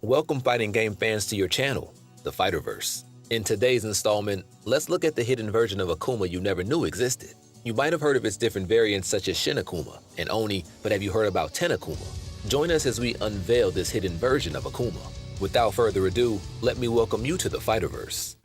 Welcome fighting game fans to your channel, the Fighterverse. In today's installment, let's look at the hidden version of Akuma you never knew existed. You might have heard of its different variants such as Shin Akuma and Oni, but have you heard about Tenauma? Join us as we unveil this hidden version of Akuma. Without further ado, let me welcome you to the Fighterverse.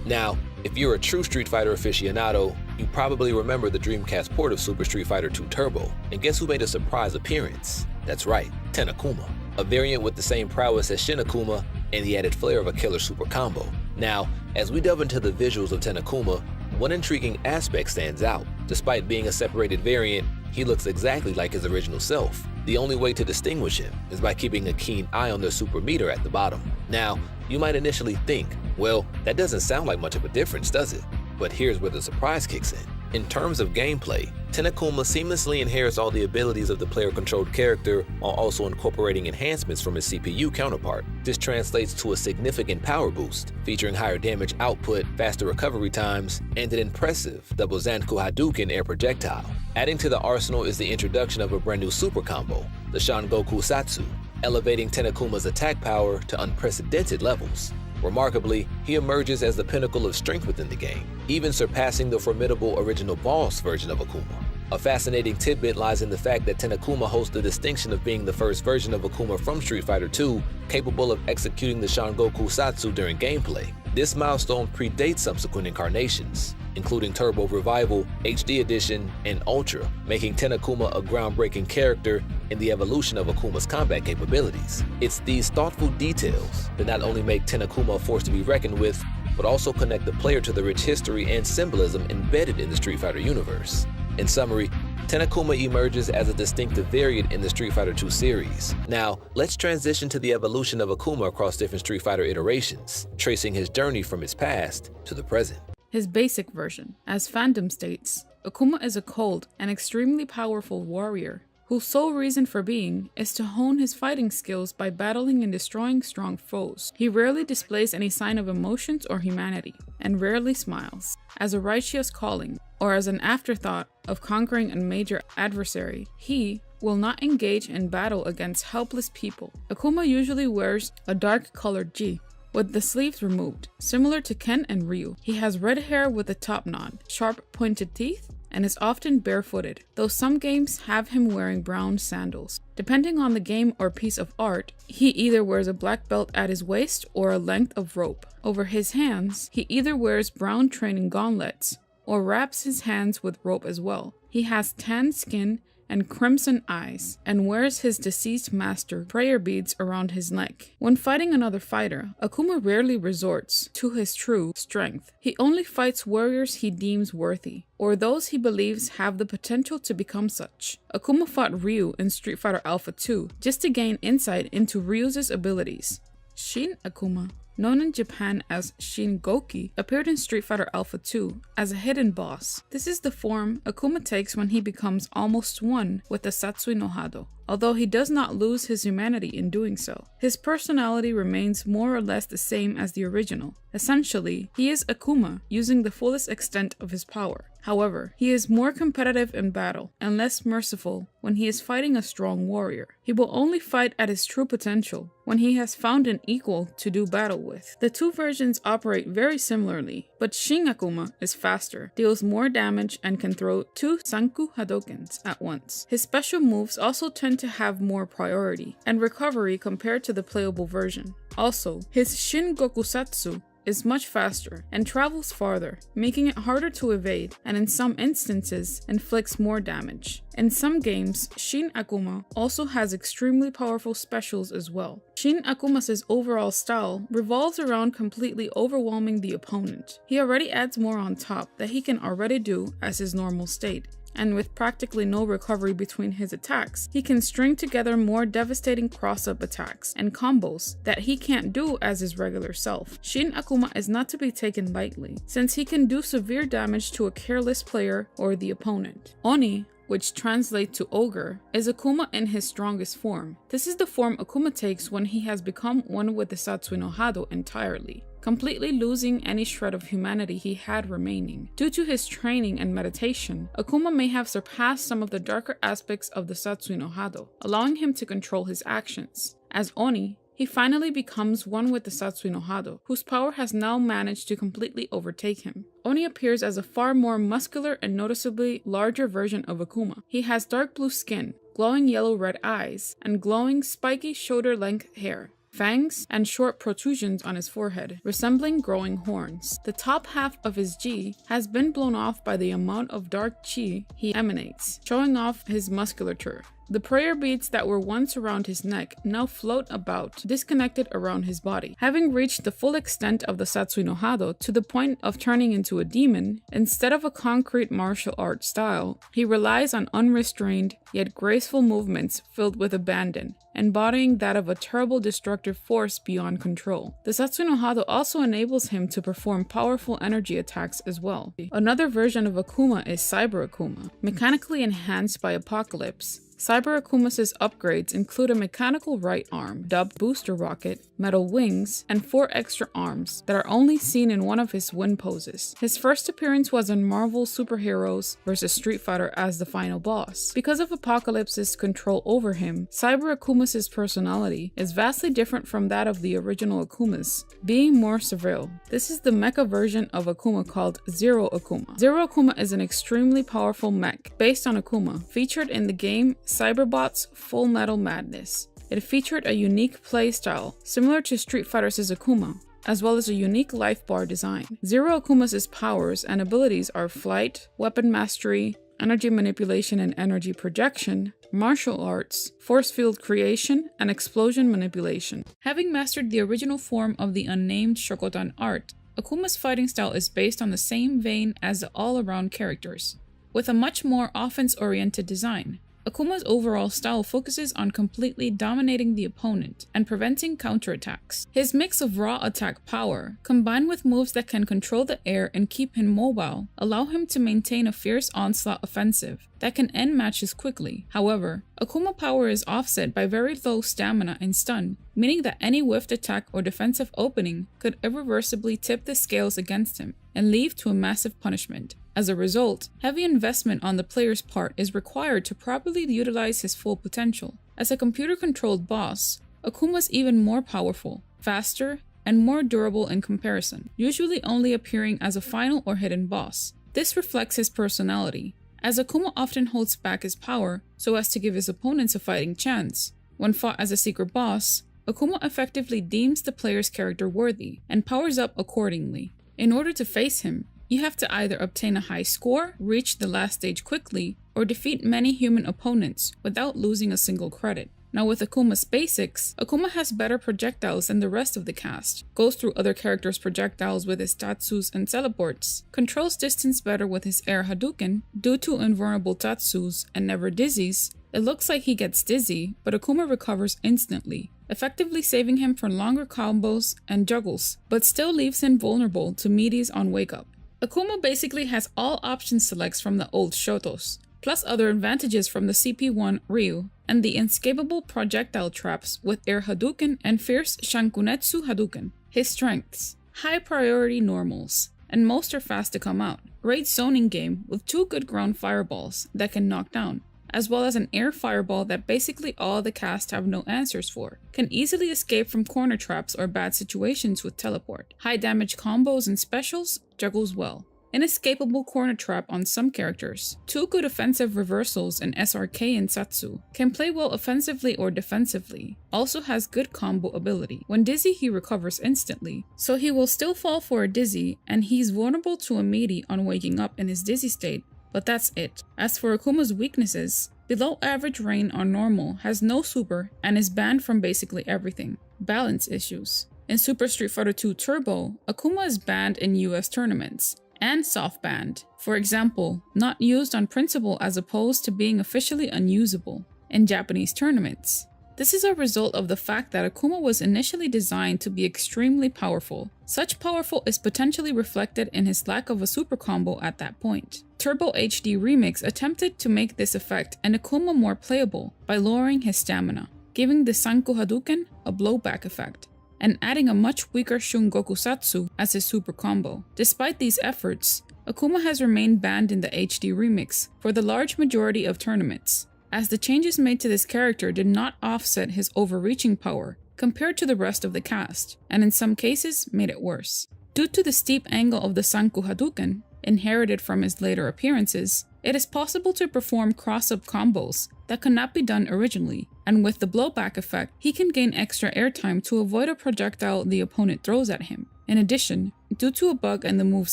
Now, if you're a true Street Fighter aficionado, you probably remember the Dreamcast port of Super Street Fighter 2 Turbo, and guess who made a surprise appearance? That's right, Tenauma, a variant with the same prowess as Shin Akuma and the added flair of a killer super combo. Now, as we delve into the visuals of Tenauma, one intriguing aspect stands out. Despite being a separated variant, he looks exactly like his original self. The only way to distinguish him is by keeping a keen eye on their super meter at the bottom. Now, you might initially think, well, that doesn't sound like much of a difference, does it? But here's where the surprise kicks in. In terms of gameplay, Tenauma seamlessly inherits all the abilities of the player-controlled character while also incorporating enhancements from his CPU counterpart. This translates to a significant power boost, featuring higher damage output, faster recovery times, and an impressive double Zanku Hadouken air projectile. Adding to the arsenal is the introduction of a brand new super combo, the Shangoku Satsu, elevating Tenauma's attack power to unprecedented levels. Remarkably, he emerges as the pinnacle of strength within the game, even surpassing the formidable original boss version of Akuma. A fascinating tidbit lies in the fact that Tenauma holds the distinction of being the first version of Akuma from Street Fighter 2 capable of executing the Shangoku Satsu during gameplay. This milestone predates subsequent incarnations, including Turbo Revival, HD Edition, and Ultra, making Tenauma a groundbreaking character in the evolution of Akuma's combat capabilities. It's these thoughtful details that not only make Tenauma a force to be reckoned with, but also connect the player to the rich history and symbolism embedded in the Street Fighter universe. In summary, Tenauma emerges as a distinctive variant in the Street Fighter 2 series. Now, let's transition to the evolution of Akuma across different Street Fighter iterations, tracing his journey from his past to the present. His basic version. As fandom states, Akuma is a cold and extremely powerful warrior whose sole reason for being is to hone his fighting skills by battling and destroying strong foes. He rarely displays any sign of emotions or humanity, and rarely smiles. As a righteous calling, or as an afterthought of conquering a major adversary, he will not engage in battle against helpless people. Akuma usually wears a dark-colored gi, with the sleeves removed, similar to Ken and Ryu. He has red hair with a top knot, sharp pointed teeth, and is often barefooted, though some games have him wearing brown sandals. Depending on the game or piece of art, he either wears a black belt at his waist or a length of rope. Over his hands, he either wears brown training gauntlets or wraps his hands with rope as well. He has tan skin and crimson eyes, and wears his deceased master prayer beads around his neck. When fighting another fighter, Akuma rarely resorts to his true strength. He only fights warriors he deems worthy, or those he believes have the potential to become such. Akuma fought Ryu in Street Fighter Alpha 2 just to gain insight into Ryu's abilities. Shin Akuma, known in Japan as Shin Goki, appeared in Street Fighter Alpha 2 as a hidden boss. This is the form Akuma takes when he becomes almost one with the Satsui no Hado, although he does not lose his humanity in doing so. His personality remains more or less the same as the original. Essentially, he is Akuma using the fullest extent of his power. However, he is more competitive in battle and less merciful when he is fighting a strong warrior. He will only fight at his true potential when he has found an equal to do battle with. The two versions operate very similarly, but Shin Akuma is faster, deals more damage, and can throw 2 Zanku Hadoukens at once. His special moves also tend to have more priority and recovery compared to the playable version. Also, his Shin Gokusatsu is much faster and travels farther, making it harder to evade, and in some instances inflicts more damage. In some games, Shin Akuma also has extremely powerful specials as well. Shin Akuma's overall style revolves around completely overwhelming the opponent. He already adds more on top that he can already do as his normal state, and with practically no recovery between his attacks, he can string together more devastating cross-up attacks and combos that he can't do as his regular self. Shin Akuma is not to be taken lightly, since he can do severe damage to a careless player or the opponent. Oni, which translates to ogre, is Akuma in his strongest form. This is the form Akuma takes when he has become one with the Satsui no Hado entirely. completely losing any shred of humanity he had remaining. Due to his training and meditation, Akuma may have surpassed some of the darker aspects of the Satsui no Hado, allowing him to control his actions. As Oni, he finally becomes one with the Satsui no Hado, whose power has now managed to completely overtake him. Oni appears as a far more muscular and noticeably larger version of Akuma. He has dark blue skin, glowing yellow-red eyes, and glowing spiky shoulder-length hair, fangs, and short protrusions on his forehead, resembling growing horns. The top half of his ji has been blown off by the amount of dark chi he emanates, showing off his musculature. The prayer beads that were once around his neck now float about, disconnected around his body. Having reached the full extent of the Satsui no Hado to the point of turning into a demon, instead of a concrete martial art style, he relies on unrestrained yet graceful movements filled with abandon, embodying that of a terrible destructive force beyond control. The Satsui no Hado also enables him to perform powerful energy attacks as well. Another version of Akuma is Cyber Akuma, mechanically enhanced by Apocalypse. Cyber Akuma's upgrades include a mechanical right arm, dubbed Booster Rocket, metal wings, and 4 extra arms that are only seen in one of his wind poses. His first appearance was in Marvel Superheroes vs. Street Fighter as the final boss. Because of Apocalypse's control over him, Cyber Akuma's personality is vastly different from that of the original Akumas, being more surreal. This is the mecha version of Akuma called Zero Akuma. Zero Akuma is an extremely powerful mech based on Akuma, featured in the game Cyberbot's Full Metal Madness. It featured a unique playstyle, similar to Street Fighter's Akuma, as well as a unique life bar design. Zero Akuma's powers and abilities are flight, weapon mastery, energy manipulation and energy projection, martial arts, force field creation, and explosion manipulation. Having mastered the original form of the unnamed Shokotan art, Akuma's fighting style is based on the same vein as the all-around characters, with a much more offense-oriented design. Akuma's overall style focuses on completely dominating the opponent and preventing counterattacks. His mix of raw attack power, combined with moves that can control the air and keep him mobile, allow him to maintain a fierce onslaught offensive that can end matches quickly. However, Akuma power is offset by very low stamina and stun, meaning that any whiffed attack or defensive opening could irreversibly tip the scales against him and lead to a massive punishment. As a result, heavy investment on the player's part is required to properly utilize his full potential. As a computer-controlled boss, Akuma's even more powerful, faster, and more durable in comparison, usually only appearing as a final or hidden boss. This reflects his personality, as Akuma often holds back his power so as to give his opponents a fighting chance. When fought as a secret boss, Akuma effectively deems the player's character worthy and powers up accordingly. In order to face him, you have to either obtain a high score, reach the last stage quickly, or defeat many human opponents without losing a single credit. Now with Akuma's basics, Akuma has better projectiles than the rest of the cast, goes through other characters' projectiles with his tatsus and teleports, controls distance better with his air Hadouken due to invulnerable tatsus, and never dizzies. It looks like he gets dizzy, but Akuma recovers instantly, effectively saving him from longer combos and juggles, but still leaves him vulnerable to meaties on wake up. Akuma basically has all option selects from the old Shotos, plus other advantages from the CP1 Ryu, and the inescapable projectile traps with Air Hadouken and Fierce Shankunetsu Hadouken. His strengths: high priority normals, and most are fast to come out. Great zoning game with 2 good ground fireballs that can knock down, as well as an air fireball that basically all the cast have no answers for. Can easily escape from corner traps or bad situations with teleport. High damage combos and specials, juggles well. Inescapable corner trap on some characters. 2 good offensive reversals in SRK and Satsu. Can play well offensively or defensively. Also has good combo ability. When dizzy, he recovers instantly, so he will still fall for a dizzy, and he's vulnerable to a meaty on waking up in his dizzy state, but that's it. As for Akuma's weaknesses, below average rain on normal, has no super, and is banned from basically everything. Balance issues. In Super Street Fighter 2 Turbo, Akuma is banned in US tournaments, and soft banned. For example, not used on principle as opposed to being officially unusable in Japanese tournaments. This is a result of the fact that Akuma was initially designed to be extremely powerful. Such powerful is potentially reflected in his lack of a super combo at that point. Turbo HD Remix attempted to make this effect and Akuma more playable by lowering his stamina, giving the Sanko Hadouken a blowback effect. and adding a much weaker Shun Gokusatsu as his super combo. Despite these efforts, Akuma has remained banned in the HD remix for the large majority of tournaments, as the changes made to this character did not offset his overreaching power compared to the rest of the cast, and in some cases made it worse. Due to the steep angle of the Sanku Hadouken, inherited from his later appearances, it is possible to perform cross-up combos that could not be done originally, and with the blowback effect, he can gain extra airtime to avoid a projectile the opponent throws at him. In addition, due to a bug in the move's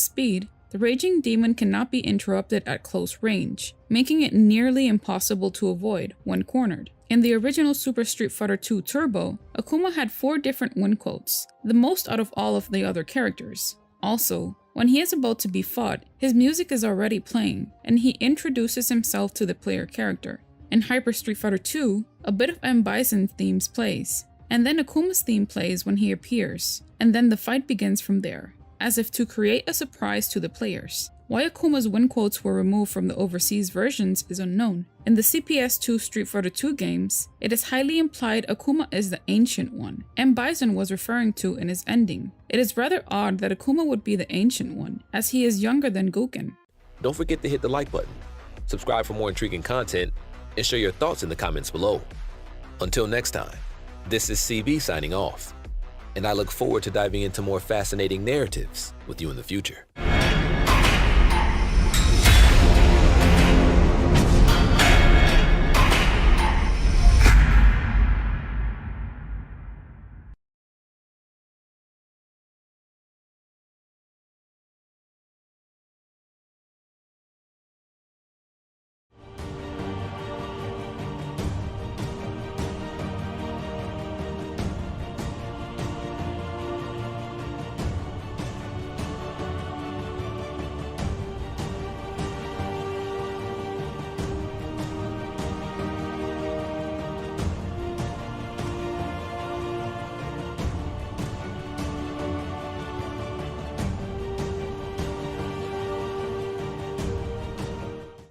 speed, the Raging Demon cannot be interrupted at close range, making it nearly impossible to avoid when cornered. In the original Super Street Fighter II Turbo, Akuma had 4 different win quotes, the most out of all of the other characters. Also, when he is about to be fought, his music is already playing, and he introduces himself to the player character. In Hyper Street Fighter II, a bit of M. Bison's themes plays, and then Akuma's theme plays when he appears, and then the fight begins from there, as if to create a surprise to the players. Why Akuma's win quotes were removed from the overseas versions is unknown. In the CPS2 Street Fighter II games, it is highly implied Akuma is the Ancient One, M. Bison was referring to in his ending. It is rather odd that Akuma would be the Ancient One, as he is younger than Gouken. Don't forget to hit the like button, subscribe for more intriguing content, and share your thoughts in the comments below. Until next time, this is CB signing off, and I look forward to diving into more fascinating narratives with you in the future.